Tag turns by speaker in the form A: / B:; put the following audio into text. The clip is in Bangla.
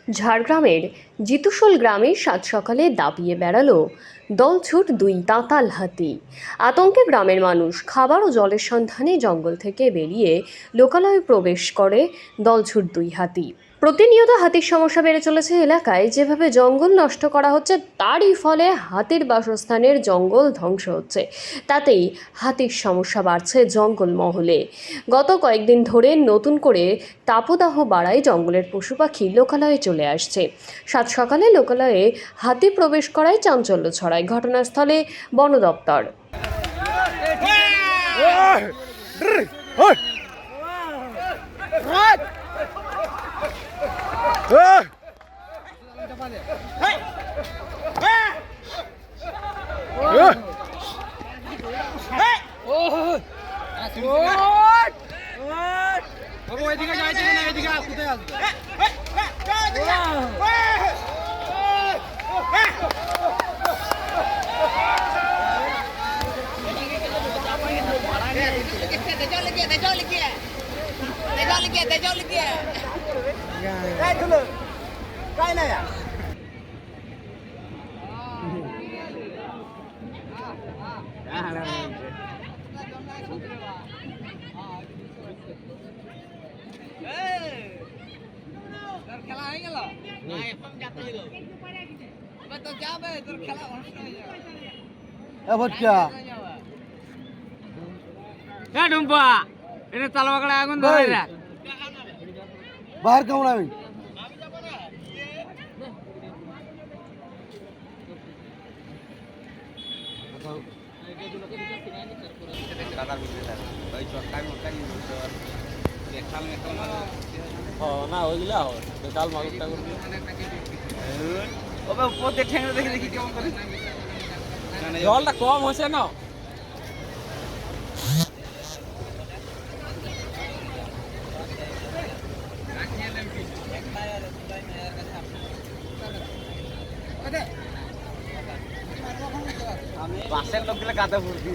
A: ঝাড়গ্রামের জিতুশোল গ্রামে সাত সকালে দাপিয়ে বেড়ালো দলছুট দুই দাঁতাল হাতি। আতঙ্কে গ্রামের মানুষ খাবার ও জলের সন্ধানে জঙ্গল থেকে বেরিয়ে লোকালয়ে প্রবেশ করে দলছুট দুই হাতি। প্রতিনিয়ত হাতির সমস্যা বেড়ে চলেছে এলাকায়। যেভাবে জঙ্গল নষ্ট করা হচ্ছে তারই ফলে হাতির বাসস্থানের জঙ্গল ধ্বংস হচ্ছে, তাতেই হাতির সমস্যা বাড়ছে জঙ্গল মহলে। গত কয়েকদিন ধরে নতুন করে তাপদাহ বাড়ায় জঙ্গলের পশু পাখি লোকালয়ে চলে আসছে। সাত সকালে লোকালয়ে হাতি প্রবেশ করায় চাঞ্চল্য ছড়ায়। ঘটনাস্থলে বন দপ্তর।
B: খেলা হয়ে গেল না, এখন যাতে হইল এবার তো যাবে, তোর খেলা নষ্ট হয়ে যাবে। ডুম্পা এটা তালবাগড়া আগুন ধরে রাখ,
C: বাহার কেমন আমি
D: না ওইগুলা কাল মাগুরটা
B: দেখি দেখি কেমন করে
D: জলটা কম হয়েছে না।
B: বাসের লোকগুলো কাঁদে ভর্তি